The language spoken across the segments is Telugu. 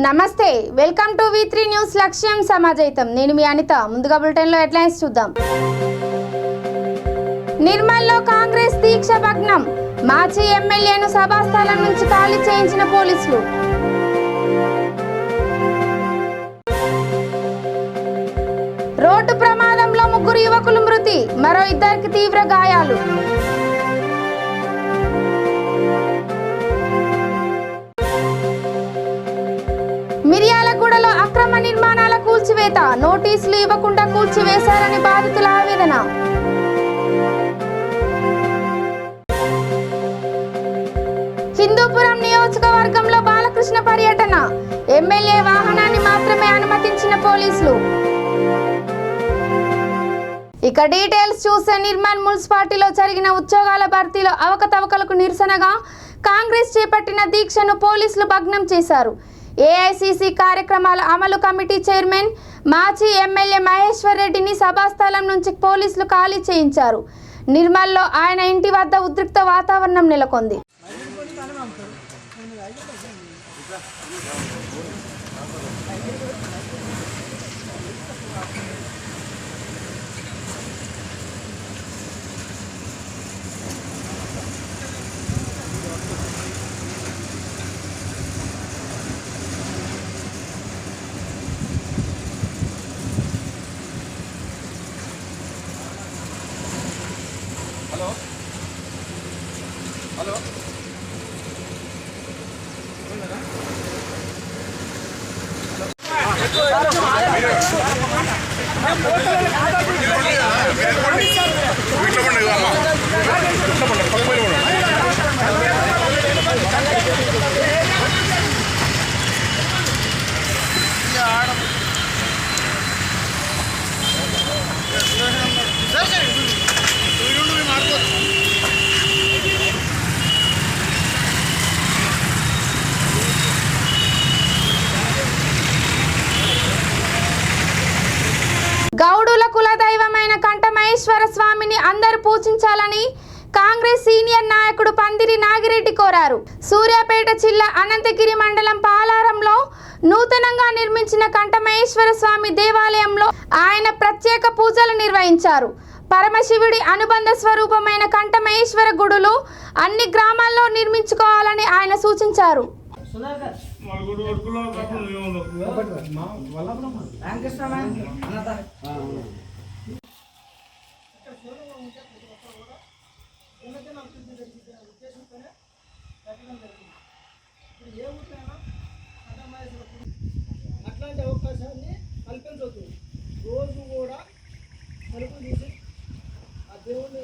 నమస్తే వెల్కమ్ టు V3 న్యూస్ లక్ష్యం సమాజైతం నేను మీ అనిత ముందుగా బులెటిన్ లో హెడ్లైన్స్ చూద్దాం నిర్మల్లో కాంగ్రెస్ దీక్ష భగ్నం మాజీ ఎమ్మెల్యేను సభాస్థలం నుంచి ఖాళీ చేయించిన పోలీసులు రోడ్డు ప్రమాదంలో ముగ్గురు యువకులు మృతి మరో ఇద్దరికి తీవ్ర గాయాలు మిర్యాలగూడలో అక్రమ నిర్మాణాల కూల్చివేత నోటీసులు ఇవ్వకుండా కూల్చివేశారని బాధితుల ఆవేదన హిందూపురం నియోజకవర్గంలో బాలకృష్ణ పర్యటన ఎమ్మెల్యే వాహనాన్ని మాత్రమే అనుమతించిన పోలీసులు ఇక డీటెయిల్స్ చూస్తే నిర్మల్ మున్సిపాలిటీలో జరిగిన ఉద్యోగాల భర్తీలో అవకతవకలకు నిరసనగా కాంగ్రెస్ చేపట్టిన దీక్షను పోలీసులు భగ్నం చేశారు. ఏఐసిసి కార్యక్రమాల అమలు కమిటీ చైర్మన్ మాజీ ఎమ్మెల్యే మహేశ్వర్ రెడ్డిని సభాస్థలం నుంచి పోలీసులు ఖాళీ చేయించారు. నిర్మల్లో ఆయన ఇంటి వద్ద ఉద్రిక్త వాతావరణం నెలకొంది. హలో గౌడుల కులదైవమైన కంఠమహేశ్వర స్వామిని అందరూ పూజించాలని కాంగ్రెస్ సీనియర్ నాయకుడు పందిరి నాగిరెడ్డి కోరారు. సూర్యాపేట జిల్లా అనంతగిరి మండలం పాలారంలో నూతనంగా నిర్మించిన కంఠమహేశ్వర స్వామి దేవాలయంలో ఆయన ప్రత్యేక పూజలు నిర్వహించారు. పరమశివుడి అనుబంధ స్వరూపమైన కంఠమహేశ్వర గుడులు అన్ని గ్రామాల్లో నిర్మించుకోవాలని ఆయన సూచించారు. అట్లాంటి అవకాశాన్ని కల్పించవద్దు. రోజు కూడా తలుపు తీసి ఆ దేవుని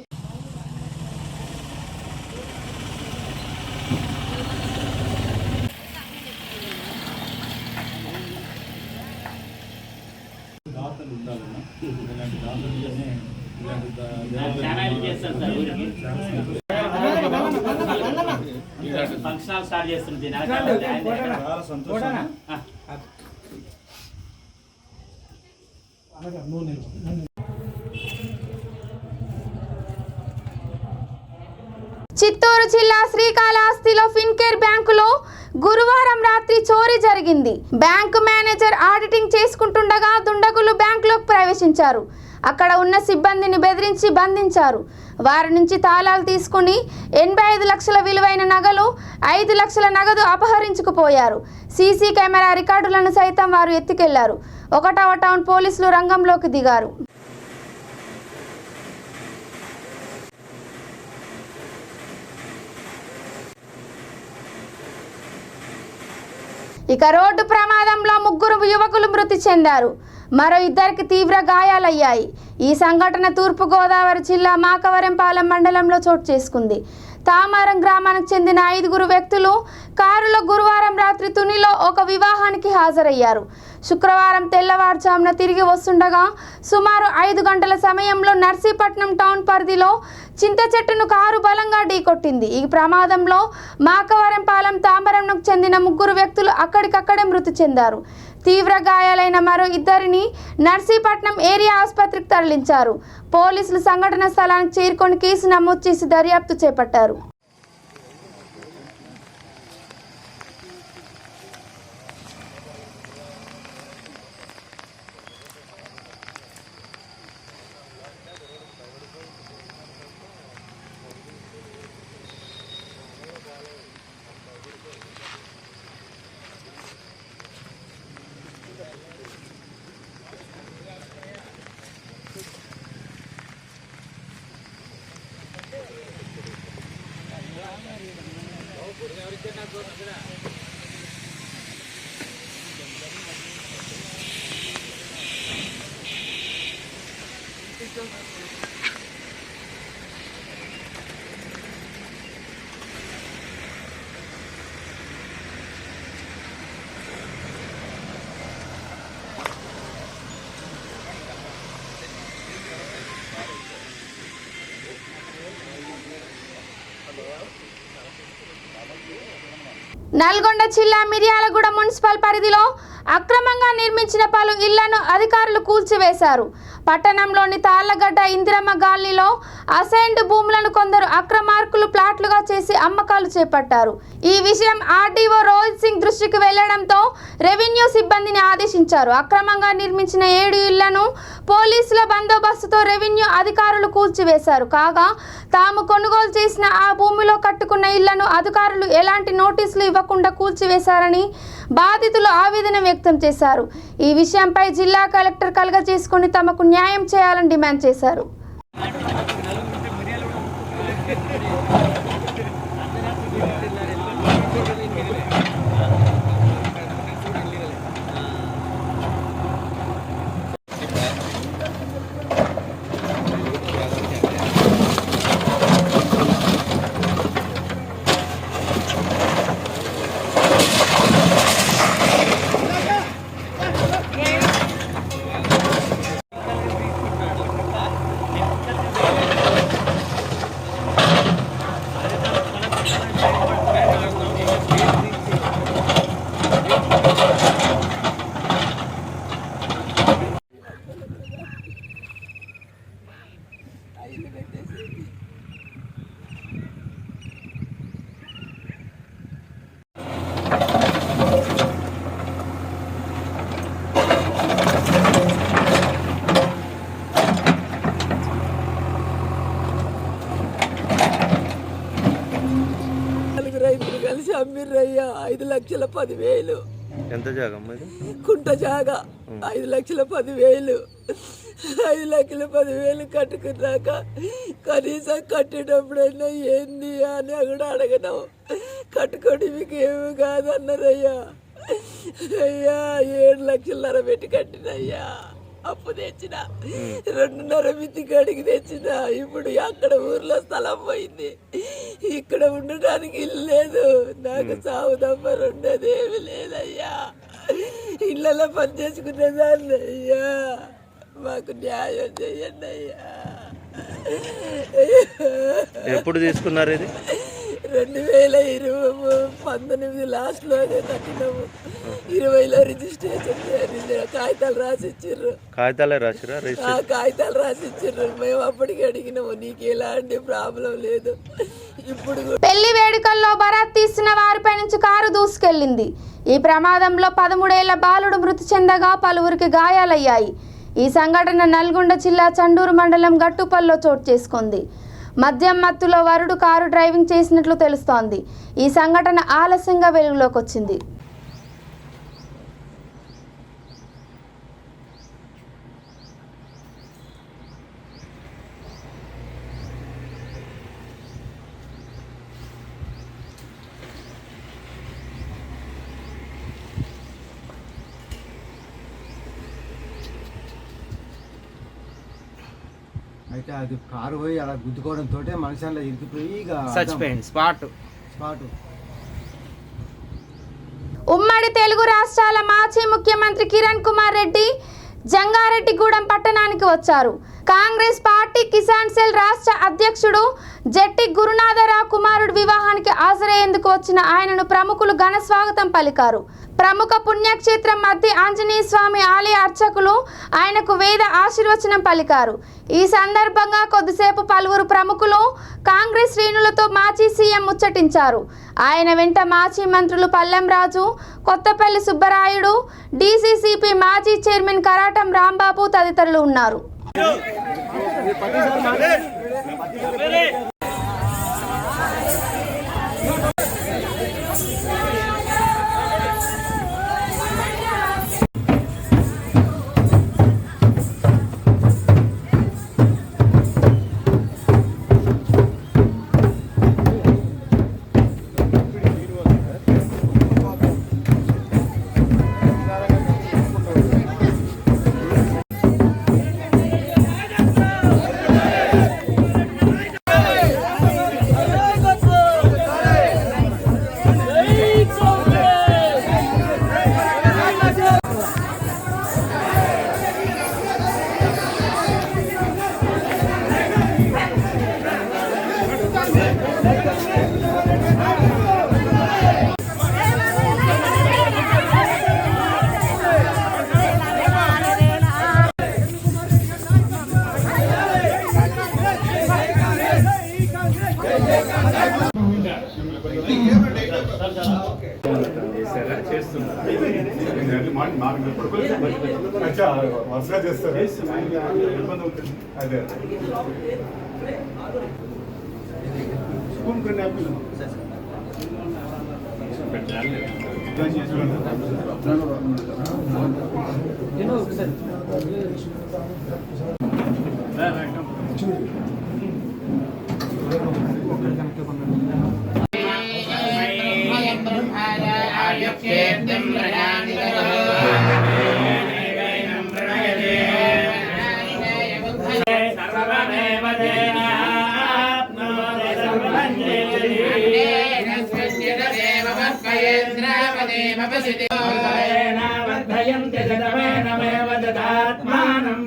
ఫంక్షన్ స్టార్ట్ చేస్తుంది. చిత్తూరు జిల్లా శ్రీకాళహస్తిలో ఫిన్కేర్ బ్యాంకులో గురువారం రాత్రి చోరీ జరిగింది. బ్యాంకు మేనేజర్ ఆడిటింగ్ చేసుకుంటుండగా దుండగులు బ్యాంకులోకి ప్రవేశించారు. అక్కడ ఉన్న సిబ్బందిని బెదిరించి బంధించారు. వారి నుంచి తాళాలు తీసుకుని 85 లక్షల విలువైన నగలు 5 లక్షల నగదు అపహరించుకుపోయారు. సీసీ కెమెరా రికార్డులను సైతం వారు ఎత్తుకెళ్లారు. 1వ టౌన్ పోలీసులు రంగంలోకి దిగారు. ఇక రోడ్డు ప్రమాదంలో ముగ్గురు యువకులు మృతి చెందారు. మరో ఇద్దరికి తీవ్ర గాయాలయ్యాయి. ఈ సంఘటన తూర్పుగోదావరి జిల్లా మాకవరంపాలెం మండలంలో చోటు చేసుకుంది. తామారం గ్రామానికి చెందిన 5 వ్యక్తులు కారులో గురువారం రాత్రి తునిలో ఒక వివాహానికి హాజరయ్యారు. శుక్రవారం తెల్లవారుజామున తిరిగి వస్తుండగా సుమారు 5 గంటల సమయంలో నర్సీపట్నం టౌన్ పరిధిలో చింత చెట్టును కారు బలంగా ఢీకొట్టింది. ఈ ప్రమాదంలో మాకవరంపాలెం తామరంకు చెందిన 3 వ్యక్తులు అక్కడికక్కడే మృతి చెందారు. తీవ్ర గాయాలైన మరో ఇద్దరిని నర్సీపట్నం ఏరియా ఆసుపత్రికి తరలించారు. పోలీసులు సంఘటన స్థలానికి చేరుకొని కేసు నమోదు చేసి దర్యాప్తు చేపట్టారు. నల్గొండ జిల్లా మిర్యాలగూడ మున్సిపల్ పరిధిలో అక్రమంగా నిర్మించిన పలు ఇళ్లను అధికారులు కూల్చివేశారు. పట్టణంలోని తాళ్లగడ్డ ఇందిరమ్మ కాలనీలో అసైన్డ్ భూములను కొందరు అక్రమార్కులు ప్లాట్లుగా చేసి అమ్మకాలు చేపట్టారు. ఈ విషయం ఆర్డీఓ రోహిత్ సింగ్ దృష్టికి వెళ్లడంతో రెవెన్యూ సిబ్బందిని ఆదేశించారు. అక్రమంగా నిర్మించిన 7 ఇళ్లను పోలీసుల బందోబస్తుతో రెవెన్యూ అధికారులు కూల్చివేశారు. కాగా తాము కొనుగోలు చేసిన ఆ భూమిలో కట్టుకున్న ఇళ్లను అధికారులు ఎలాంటి నోటీసులు ఇవ్వకుండా కూల్చివేశారని బాధితులు ఆవేదన వ్యక్తం చేశారు. ఈ విషయంపై జిల్లా కలెక్టర్ కలగజేసుకుని తమకు న్యాయం చేయాలని డిమాండ్ చేశారు. రైతులు కలిసి అమ్మిర్రయ్యా 5,10,000. ఎంత జాగమ్మ ఇది? కుంట జాగా 5,10,000. 5,10,000 కట్టుకున్నాక కనీసం కట్టేటప్పుడైనా ఏంది అని కూడా అడగను. కట్టుకోండి మీకు ఏమి కాదన్నారయ్యా. అయ్యా 7 లక్షలన్నర పెట్టి కట్టినయ్యా. అప్పు తెచ్చిన 2.5 మిత్తి కాడికి తెచ్చిన. ఇప్పుడు అక్కడ ఊర్లో స్థలం పోయింది. ఇక్కడ ఉండడానికి ఇల్లు లేదు. నాకు సాగు తప్ప రెండోదేమి లేదయ్యా. ఇళ్ళలో పని చేసుకునేదాన్ని అయ్యా. మాకు న్యాయం చెయ్యండి అయ్యా. ఎప్పుడు తీసుకున్నారు ఇది? 2019 లాస్ట్లో కట్టినాము. 20లో రిజిస్ట్రేషన్ కాగితాలు రాసిచ్చిర్రు. కాగితాలే రాసిరా? కాగితాలు రాసిచ్చిర్రు. మేము అప్పటికి అడిగినాము నీకు ఎలాంటి ప్రాబ్లం లేదు. ఇప్పుడు పెళ్లి వేడుకల్లో బరాత్ తీసిన వారిపై నుంచి కారు దూసుకెళ్లింది. ఈ ప్రమాదంలో 13 ఏళ్ల బాలుడు మృతి చెందగా పలువురికి గాయాలయ్యాయి. ఈ సంఘటన నల్గొండ జిల్లా చండూరు మండలం గట్టుపల్లో చోటు చేసుకుంది. మద్యం మత్తులో వరుడు కారు డ్రైవింగ్ చేసినట్లు తెలుస్తోంది. ఈ సంఘటన ఆలస్యంగా వెలుగులోకి వచ్చింది. అయితే అది కారు పోయి అలా గుద్దుకోవడంతో మనిషి అలా ఇరికిపోయి చచ్చిపోయింది స్పాట్. ఉమ్మడి తెలుగు రాష్ట్రాల మాజీ ముఖ్యమంత్రి కిరణ్ కుమార్ రెడ్డి జంగారెడ్డిగూడెం పట్టణానికి వచ్చారు. కాంగ్రెస్ పార్టీ కిసాన్ సెల్ రాష్ట్ర అధ్యక్షుడు జట్టి గురునాథరావు కుమారుడు వివాహానికి హాజరయ్యేందుకు వచ్చిన ఆయనను ప్రముఖులు ఘన స్వాగతం పలికారు. ప్రముఖ పుణ్యక్షేత్రం మధ్య ఆంజనేయ స్వామి ఆలయ అర్చకులు ఆయనకు వేద ఆశీర్వచనం పలికారు. ఈ సందర్భంగా కొద్దిసేపు పలువురు ప్రముఖులు కాంగ్రెస్ శ్రేణులతో మాజీ సీఎం ముచ్చటించారు. ఆయన వెంట మాజీ మంత్రులు పల్లెం రాజు, కొత్తపల్లి సుబ్బరాయుడు, డీసీసీపీ మాజీ చైర్మన్ కరాటం రాంబాబు తదితరులు ఉన్నారు. వరుసగా చేస్తారు అదే స్కూల్ కొన్ని యాపిల్ वर्धयन्त्यशतमेनमेव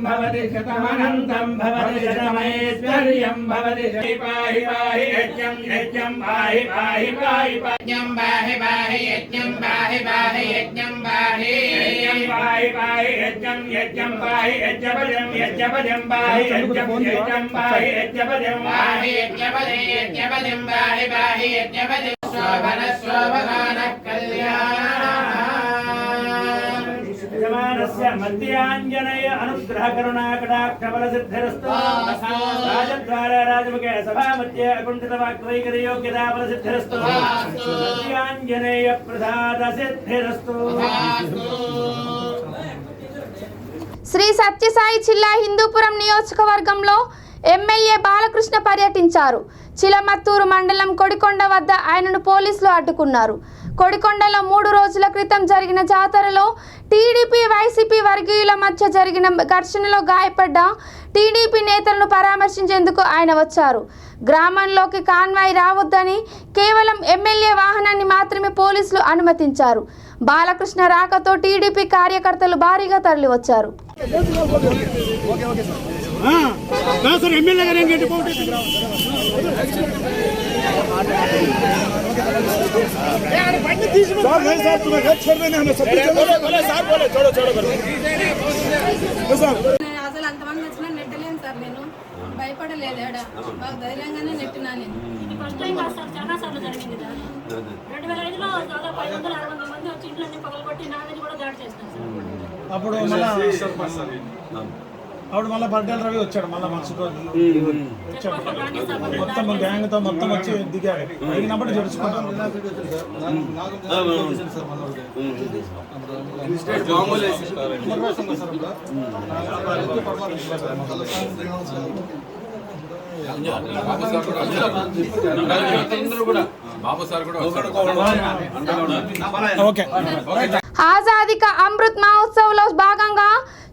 भवति शतमनन्तं भवति शतमैश्वर्यं भवति पाहि पाहि यज्ञं यज्ञं पाहि पाहि पाहि यज्ञं पाहि पाहि यज्ञं पाहि पाहि यज्ञं पाहि यज्ञं पाहि पाहि यज्ञं यज्ञं पाहि यज्ञपदं यज्ञपदं पाहि यज्ञं यज्ञं पाहि यज्ञपदं पाहि यज्ञपदे यज्ञपदं पाहि पाहि यज्ञपदं शोभनः कल्याणस्य मध्याञ्जनेय अनुग्रह करुणा कटाक्ष बलसिद्धिरस्तु राजद्वारे राजमुखे सभामध्ये अकुण्ठितवाग्वैखरि योग्यता बलसिद्धिरस्तु मध्याञ्जनेय प्रसाद सिद्धिरस्तु। శ్రీ సత్యసాయి జిల్లా హిందూపురం నియోజకవర్గంలో ఎమ్మెల్యే బాలకృష్ణ పర్యటించారు. చిలమత్తూరు మండలం కొడికొండ వద్ద ఆయనను పోలీసులు అడ్డుకున్నారు. కొడికొండలో 3 రోజుల క్రితం జరిగిన జాతరలో టీడీపీ వైసీపీ వర్గీయుల మధ్య జరిగిన ఘర్షణలో గాయపడ్డ టీడీపీ నేతలను పరామర్శించేందుకు ఆయన వచ్చారు. గ్రామంలోకి కాన్వాయ్ రావద్దని కేవలం ఎమ్మెల్యే వాహనాన్ని మాత్రమే పోలీసులు అనుమతించారు. బాలకృష్ణ రాకతో టీడీపీ కార్యకర్తలు భారీగా తరలివచ్చారు. అసలు అంతమంది వచ్చినా నెట్టలేను సార్, నేను భయపడలేదు. బాగా ధైర్యంగానే నెట్టినా. నేను ఫస్ట్ టైం కాదు సార్, చాలా సార్లు జరిగింది. 2005లో దాదాపు 500-600 మంది వచ్చి ఇంట్లోనే పగలగొట్టి నా మీద కూడా దాడి చేస్తాను సార్. అప్పుడు మళ్ళీ బర్డెల్ రవి వచ్చాడు. మళ్ళీ మరుసటి రోజు వచ్చాడు. మొత్తం గ్యాంగ్తో మొత్తం వచ్చి దిగాడు. దిగినప్పుడు జరుచుకుంటాం. ఆజాదీ కా అమృత్ మహోత్సవ్ లో భాగంగా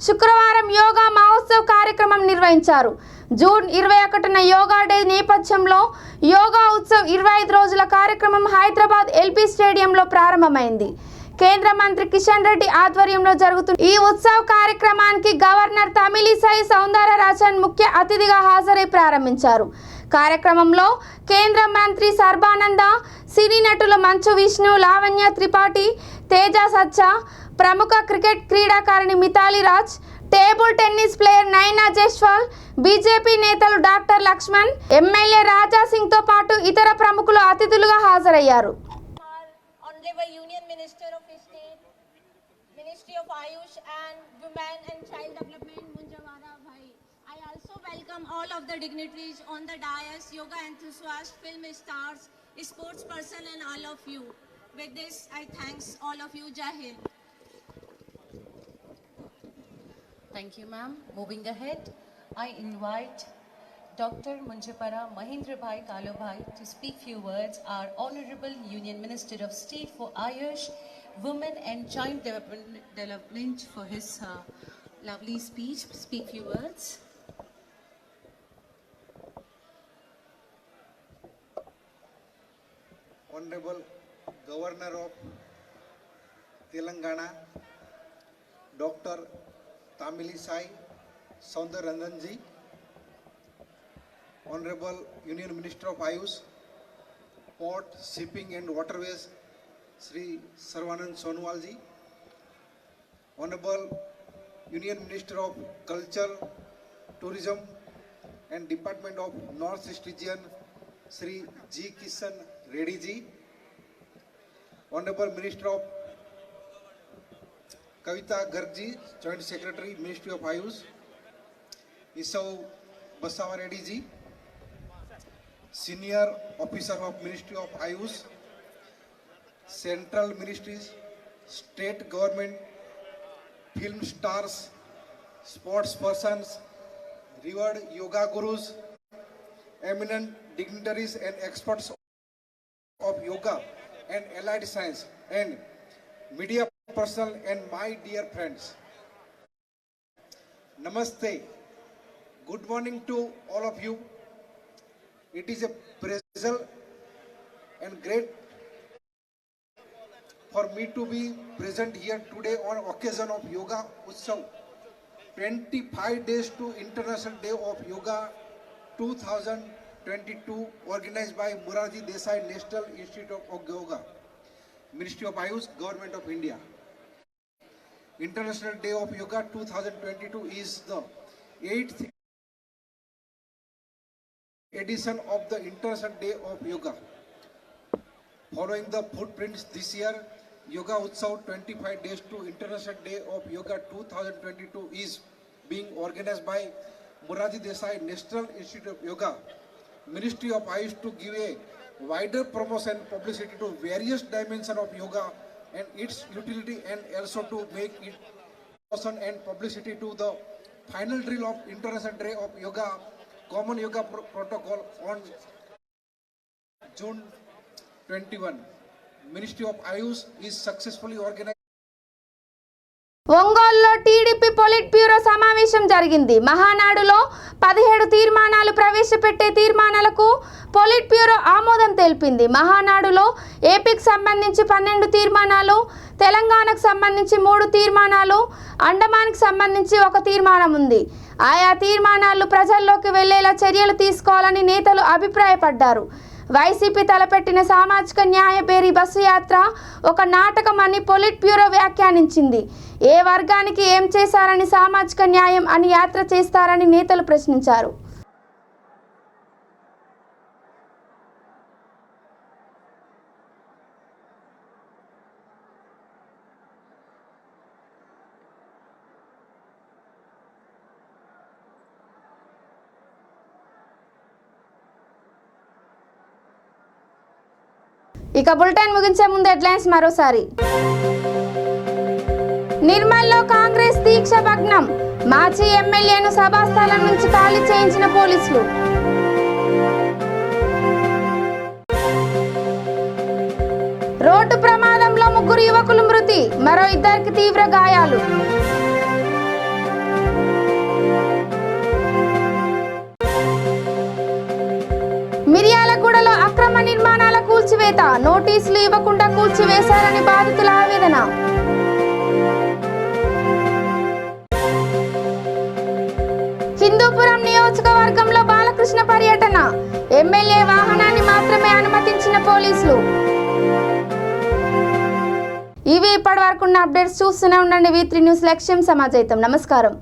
శుక్రవారం యోగా మహోత్సవ్ కార్యక్రమం నిర్వహించారు. జూన్ 21న యోగా డే నేపథ్యంలో యోగా ఉత్సవ్ 25 రోజుల కార్యక్రమం హైదరాబాద్ ఎల్బీ స్టేడియంలో ప్రారంభమైంది. కేంద్ర మంత్రి కిషన్ రెడ్డి ఆధ్వర్యంలో జరుగుతున్న ఈ ఉత్సవ్ కార్యక్రమానికి గవర్నర్ తమిళిసై సౌందరరాజన్ ముఖ్య అతిథిగా హాజరై ప్రారంభించారు. కార్యక్రమంలో కేంద్ర మంత్రి సర్బానంద, సినీ నటులు మంచు విష్ణు, లావణ్య త్రిపాఠి, తేజ సచ్చా, ప్రముఖ క్రికెట్ క్రీడాకారిణి Mithali Raj, table tennis player నైనా జైస్వాల్, బీజేపీ నేతలు డాక్టర్ లక్ష్మణ్, ఎమ్మెల్యే రాజా సింగ్ తో పాటు ఇతర ప్రముఖులు అతిథులుగా హాజరయ్యారు. Union Minister of State, Ministry of Ayush and Women and Child Development, Munjawara Bhai. I also welcome all of the dignitaries on the dais, yoga enthusiasts, film stars, sports person and all of you. With this, I thanks all of you. Jai Hind. Thank you, ma'am. Moving ahead, I invite Dr. Munjapara Mahendrabhai Kalobhai to speak few words, our Honorable Union Minister of State for Ayush, Women and Child Development for his lovely speech. Speak few words. Honorable Governor of Telangana, Dr. Tamilisai Soundararajan ji, Honorable Union Minister of Ayush, Port, Shipping and Waterways, Sri Sarvanand Sonowal ji, Honorable Union Minister of Culture, Tourism and Department of North East Region, Sri G. Kishan Reddy ji, Honorable Minister of Kavita Gargji, Joint Secretary, Ministry of Ayush, Isau Basavareddy ji, Senior Officer of Ministry of Ayush, Central Ministries, State Government, Film Stars, Sports Persons, revered Yoga Gurus, eminent dignitaries and experts of yoga and allied science, and media personnel and my dear friends. Namaste. Good morning to all of you. It is a pleasure and great for me to be present here today on occasion of Yoga Utsav 25 days to International Day of Yoga 2022 organized by Morarji Desai National Institute of Yoga, Ministry of Ayush, Government of India. International Day of Yoga 2022 is the 8th edition of the International Day of Yoga. Following the footprints this year, Yoga Utsav 25 days to International Day of Yoga 2022 is being organized by Morarji Desai National Institute of Yoga, Ministry of Ayush, to give a wider promotion and publicity to various dimensions of yoga and its utility, and also to make it promotion and publicity to the final drill of International Day of Yoga, Common Yoga Protocol on June 21. Ministry of Ayush is successfully organized. ఒంగోలులో టీడీపీ పొలిట్ బ్యూరో సమావేశం జరిగింది. మహానాడులో 17 తీర్మానాలు ప్రవేశపెట్టే తీర్మానాలకు పొలిట్ బ్యూరో ఆమోదం తెలిపింది. మహానాడులో ఏపీకి సంబంధించి 12 తీర్మానాలు, తెలంగాణకు సంబంధించి 3 తీర్మానాలు, అండమాన్కి సంబంధించి 1 తీర్మానం ఉంది. ఆయా తీర్మానాలు ప్రజల్లోకి వెళ్లేలా చర్యలు తీసుకోవాలని నేతలు అభిప్రాయపడ్డారు. వైసీపీ తలపెట్టిన సామాజిక న్యాయ బేరీ బస్సు యాత్ర ఒక నాటకం అని పొలిట్ బ్యూరో వ్యాఖ్యానించింది. ఏ వర్గానికి ఏం చేశారని సామాజిక న్యాయం అని యాత్ర చేస్తారని నేతలు ప్రశ్నించారు. ఇక బులెటిన్ ముగించే ముందు హెడ్లైన్స్ మరోసారి. నిర్మల్లో కాంగ్రెస్ దీక్ష భగ్నం, మాజీ ఎమ్మెల్యేను సభాస్థలం నుంచి ఖాళీ చేయించిన పోలీసులు. రోడ్డు ప్రమాదంలో 3 యువకులు మృతి, మరో 2కి తీవ్ర గాయాలు. మిర్యాలగూడలో అక్రమ నిర్మాణాల కూల్చివేత, నోటీసులు ఇవ్వకుండా కూల్చివేశారని బాధితుల ఆవేదన. హిందూపురం నియోజకవర్గంలో బాలకృష్ణ పర్యటన, ఎమ్మెల్యే వాహనాన్ని మాత్రమే అనుమతించిన పోలీసులు. ఇవి ఇప్పటి వరకు ఉన్న అప్డేట్స్. చూస్తూనే ఉండండి V3 న్యూస్, లక్ష్యం సమాజైతం. నమస్కారం.